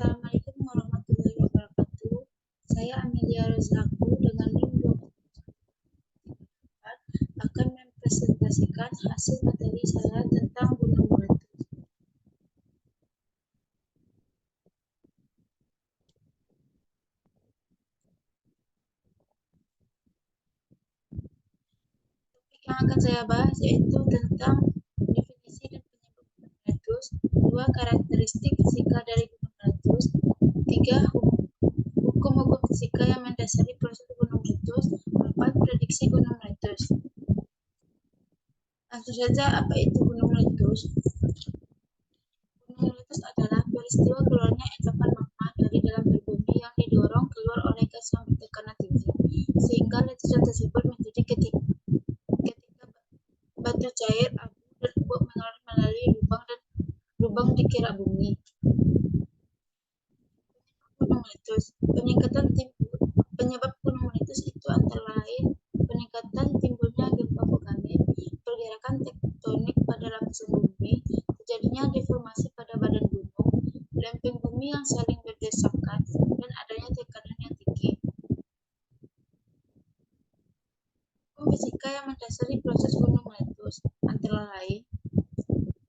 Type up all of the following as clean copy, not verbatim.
Assalamualaikum warahmatullahi wabarakatuh. Saya Amelia Rozlaku dengan NIM 24 akan mempresentasikan hasil materi saya tentang gunung meletus. Topik yang akan saya bahas yaitu tentang definisi dan penyebab gunung meletus, 2 karakteristik fisika dari gunung meletus, 3 hukum-hukum fisika yang mendasari proses gunung meletus, 4 prediksi gunung meletus. Langsung saja, apa itu gunung meletus? Gunung meletus adalah peristiwa keluarnya endapan magma dari dalam berbumi yang didorong keluar oleh gas yang bertekanan tinggi, sehingga letusan tersebut menjadi ketika batu cair, abu, dan uap mengalir melalui lubang di kerak bumi. Gunung meletus. Penyebab gunung meletus itu antara lain peningkatan timbulnya gempa vulkanik, pergerakan tektonik pada lapisan bumi, terjadinya deformasi pada badan gunung, lempeng bumi yang saling berdesakan, dan adanya tekanan yang tinggi. Hukum fisika yang mendasari proses gunung meletus antara lain: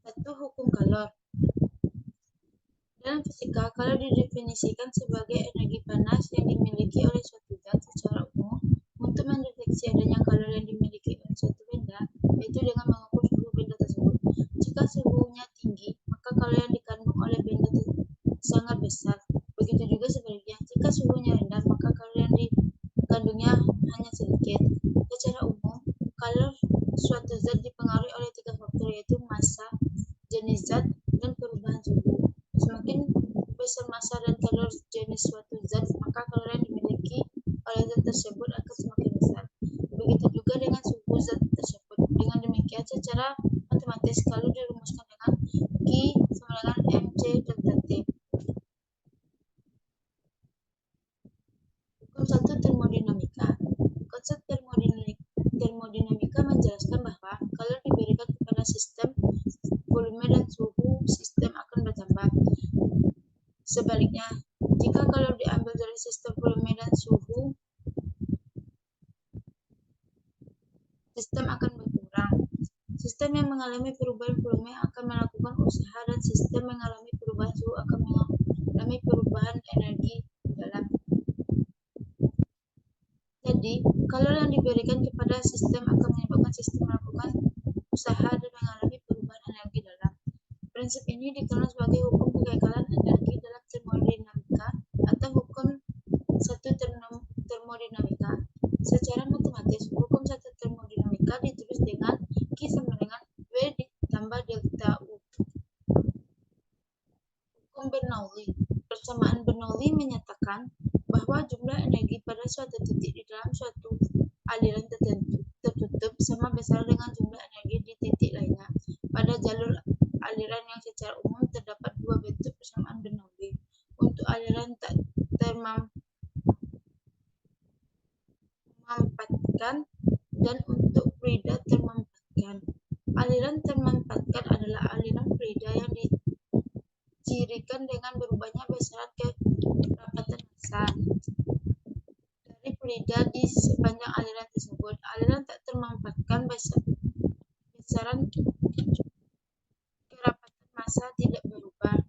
1. Hukum Kalor. Dalam fisika, kalor didefinisikan sebagai energi panas yang dimiliki oleh suatu zat secara umum. Untuk mendeteksi adanya kalor yang dimiliki oleh suatu benda, yaitu dengan mengukur suhu benda tersebut. Jika suhunya tinggi, maka kalor yang dikandung oleh benda sangat besar. Begitu juga sebaliknya, jika suhunya rendah, maka kalor yang dikandungnya hanya sedikit. Secara umum, kalor suatu zat dipengaruhi oleh 3 faktor, yaitu massa, jenis zat, dan perubahan suhu. Semakin besar massa dan kalor jenis suatu zat, maka kalor yang dimiliki oleh zat tersebut akan semakin besar. Begitu juga dengan suhu zat tersebut. Dengan demikian, secara matematis kalor dirumuskan dengan Q sama dengan mc delta T. Hukum 1 termodinamika. Konsep termodinamika menjelaskan bahwa kalor diberikan kepada sistem, volume dan suhu sistem akan bertambah. Sebaliknya, jika kalor diambil dari sistem, volume dan suhu sistem akan berkurang. Sistem yang mengalami perubahan volume akan melakukan usaha, dan sistem yang mengalami perubahan suhu akan mengalami perubahan energi dalam. Jadi, kalor yang diberikan kepada sistem akan menyebabkan sistem melakukan usaha dan mengalami perubahan energi dalam. Prinsip ini dikenal sebagai hukum kekekalan energi dalam termodinamika atau hukum 1 termodinamika. Secara matematis, hukum 1 termodinamika ditulis dengan Q sama dengan V ditambah delta U. Hukum Bernoulli. Persamaan Bernoulli menyatakan bahwa jumlah energi pada suatu titik di dalam suatu aliran tertutup sama besar dengan jumlah energi di titik lainnya. Pada jalur aliran yang secara umum terdapat 2 bentuk persamaan Bernoulli. Untuk aliran tak termampatkan dan untuk fluida termampatkan. Aliran termampatkan adalah aliran fluida yang dicirikan dengan berubahnya besaran kerapatan massa dari fluida di sepanjang aliran tersebut. Aliran tak termampatkan besaran kerapatan massa tidak berubah.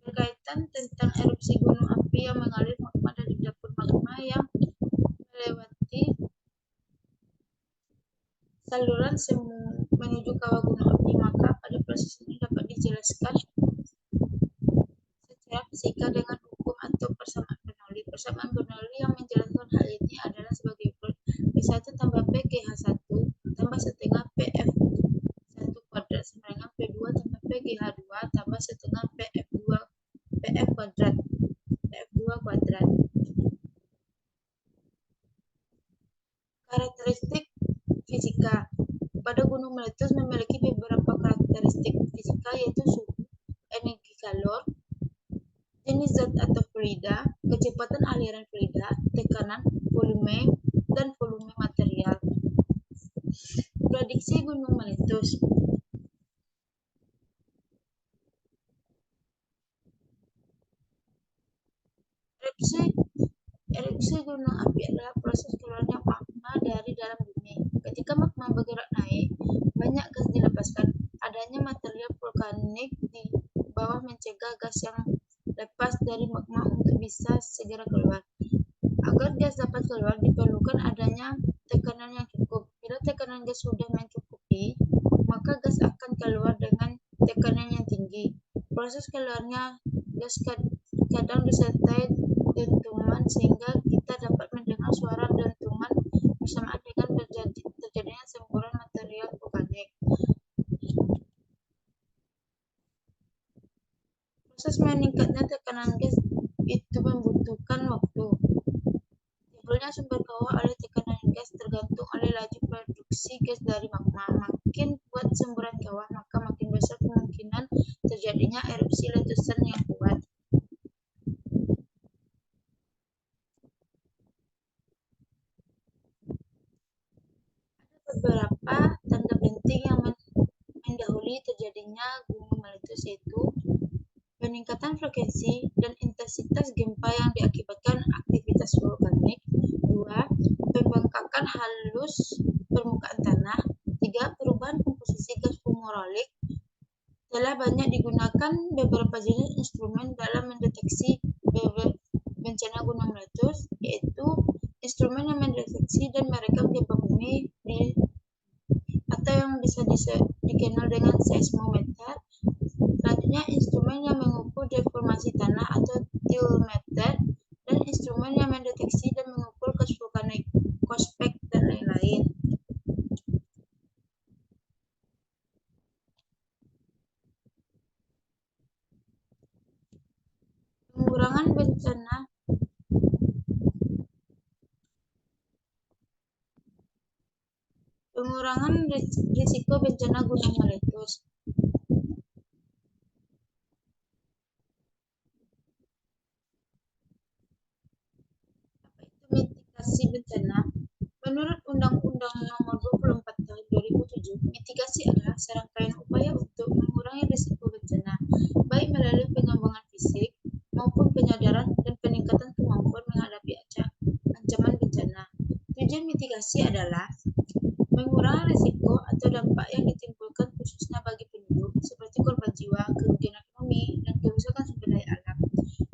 Berkaitan tentang erupsi gunung api yang mengalir magma dari dapur magma yang melewati saluran menuju kawah gunung api, maka pada proses ini dapat dijelaskan secara fisika dengan hukum atau persamaan Bernoulli. Persamaan Bernoulli yang menjelaskan hal ini adalah sebagai berikut: P1 tambah P GH1 tambah setengah PF1 kuadrat sama dengan P2 tambah P GH2 tambah setengah PF kuadrat. Karakteristik fisika pada gunung meletus memiliki beberapa karakteristik fisika, yaitu suhu, energi kalor, jenis zat atau fluida, kecepatan aliran fluida, tekanan, volume, dan volume material. Prediksi gunung meletus. Erupsi gunung api adalah proses keluarnya magma dari dalam bumi. Ketika magma bergerak naik, banyak gas dilepaskan. Adanya material vulkanik di bawah mencegah gas yang lepas dari magma untuk bisa segera keluar. Agar gas dapat keluar, diperlukan adanya tekanan yang cukup. Bila tekanan gas sudah mencukupi, maka gas akan keluar dengan tekanan yang tinggi. Proses keluarnya gas kadang disertai dentuman sehingga kita dapat mendengar suara dentuman bersamaan dengan terjadinya semburan material vulkanik. Proses meningkatnya tekanan gas itu membutuhkan waktu. Timbulnya sumber kawah oleh tekanan gas tergantung oleh laju produksi gas dari magma. Makin kuat semburan kawah, maka makin besar kemungkinan terjadinya erupsi letusan yang kuat. Ada beberapa tanda penting yang mendahului terjadinya gunung meletus, yaitu peningkatan frekuensi dan intensitas gempa yang diakibatkan aktivitas vulkanik. 2. Pembengkakan halus permukaan tanah. 3. Perubahan komposisi gas fumarolik. Telah banyak digunakan beberapa jenis instrumen dalam mendeteksi bencana gunung meletus, yaitu instrumen yang mendeteksi dan merekam gempa bumi atau yang bisa dikenal dengan seismometer. Selanjutnya, instrumen yang mengukur deformasi tanah atau tilometer, dan instrumen yang mendeteksi dan mengukur gas vulkanik, COSPEC, dan lain-lain. Pengurangan risiko bencana gunung meletus. Mitigasi bencana. Menurut Undang-Undang Nomor 24 Tahun 2007, mitigasi adalah serangkaian upaya untuk mengurangi risiko bencana, baik melalui pengembangan fisik maupun penyadaran dan peningkatan kemampuan menghadapi ancaman bencana. Tujuan mitigasi adalah mengurangi risiko atau dampak yang ditimbulkan khususnya bagi penduduk, seperti korban jiwa, kerugian ekonomi, dan kerusakan sumber daya alam.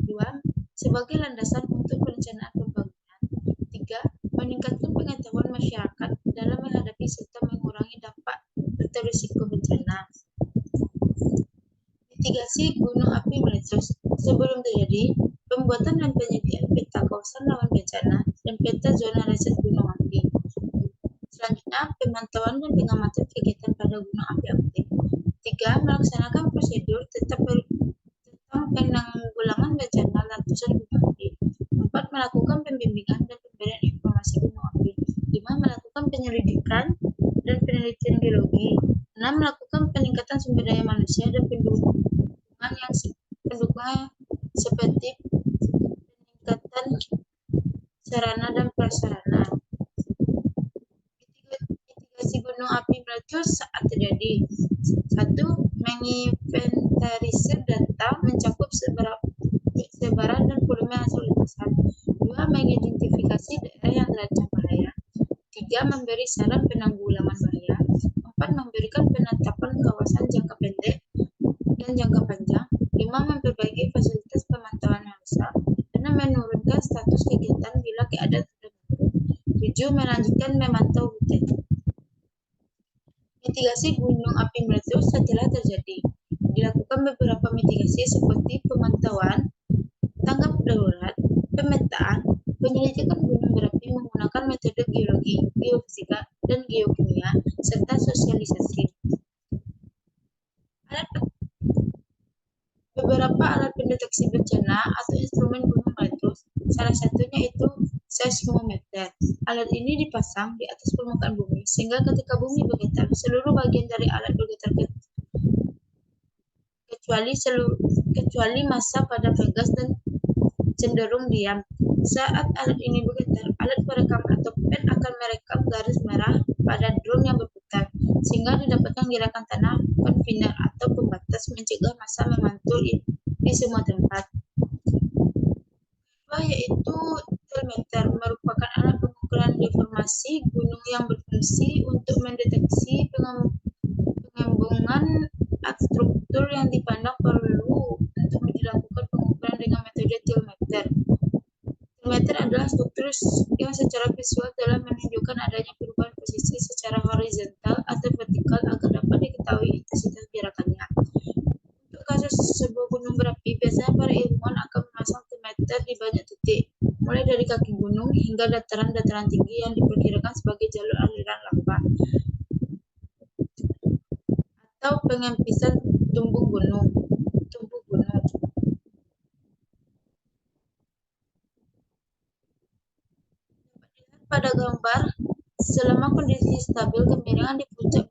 2. Sebagai landasan untuk perencanaan pembangunan. 3. Meningkatkan pengetahuan masyarakat dalam menghadapi serta mengurangi dampak atau risiko bencana. Mitigasi gunung api meletus. Sebelum terjadi, pembuatan dan penyediaan peta kawasan rawan bencana dan peta zona riset gunung api. Selanjutnya, pemantauan dan pengamatan kegiatan pada gunung api aktif. 3. Melaksanakan prosedur tentang penanggulangan bencana letusan gunung api. 4. Melakukan pembimbingan dan pemberian informasi gunung api. 5. Melakukan penyelidikan dan penelitian geologi. 6. Melakukan peningkatan sumber daya manusia dan pendukung seperti peningkatan sarana dan prasarana. Mitigasi gunung api meletus saat terjadi. 1. Menginventarisir data mencakup sebaran dan volume hasil letusan. 2. Mengidentifikasi daerah yang terancam bahaya. 3. Memberi saran penanggulangan bahaya. 4. Memberikan penetapan kawasan jangka pendek dan jangka panjang. 5. Memperbaiki fasilitas pemantauan yang rusak. 6. Menurunkan status kegiatan bila keadaan sudah menurun. 7. Melanjutkan memantau hutan. Mitigasi gunung api meletus setelah terjadi. Dilakukan beberapa mitigasi seperti pemantauan, tanggap darurat, pemetaan, penyelidikan gunung berapi menggunakan metode geologi, geofisika, dan geokimia, serta sosialisasi. Beberapa alat pendeteksi bencana atau instrumen gunung meletus, salah satunya itu seismometer. Alat ini dipasang di atas permukaan bumi, sehingga ketika bumi bergetar, seluruh bagian dari alat bergetar kecuali massa pada pegas dan cenderung diam. Saat alat ini bergetar, alat perekam atau pen akan merekam garis merah pada drone yang berputar, sehingga didapatkan gerakan tanah konveyor atau pembatas mencegah massa memantul di semua tempat. kedua yaitu telemeter, merupakan alat pengukuran deformasi gunung yang berfungsi untuk mendeteksi pengembungan struktur yang dipandang perlu untuk dilakukan pengukuran dengan metode telemeter. Telemeter adalah struktur yang secara visual telah menunjukkan adanya perubahan posisi secara horizontal atau vertikal agar dapat diketahui intensitas gerakannya. Untuk kasus sebuah gunung berapi, biasanya para ilmuwan akan memasang telemeter di banyak titik, mulai dari kaki gunung hingga dataran-dataran tinggi yang diperkirakan sebagai jalur aliran lava atau pengempisan tubuh gunung. Pada gambar, selama kondisi stabil, kemiringan di puncak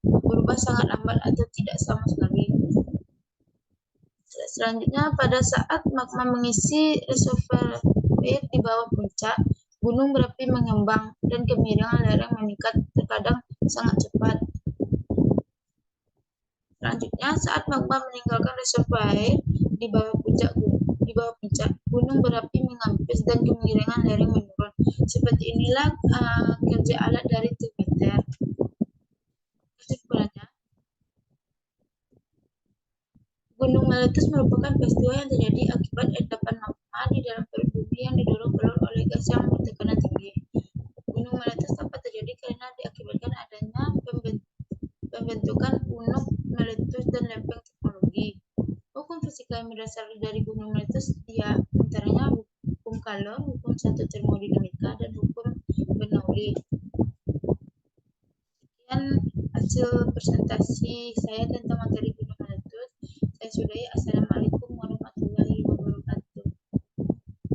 berubah sangat lambat atau tidak sama sekali. Selanjutnya, pada saat magma mengisi reservoir air di bawah puncak, gunung berapi mengembang dan kemiringan lereng meningkat, terkadang sangat cepat. Selanjutnya, saat magma meninggalkan reservoir air di bawah puncak, gunung berapi mengampis dan kemiringan lereng menurun. Seperti inilah kerja alat dari telemeter. Kesimpulannya, gunung meletus merupakan peristiwa yang terjadi akibat endapan magma di dalam perut bumi yang didorong keluar oleh gas yang bertekanan tinggi. Gunung meletus dapat terjadi karena diakibatkan adanya pembentukan punuk meletus dan lempeng tektonik. Hukum fisika yang berdasar dari gunung meletus dia antaranya hukum Calor, hukum satu termodinamika, dan hukum Bernoulli. Sekian hasil presentasi saya tentang materi gunung meletus. Saya sudahi. Assalamualaikum.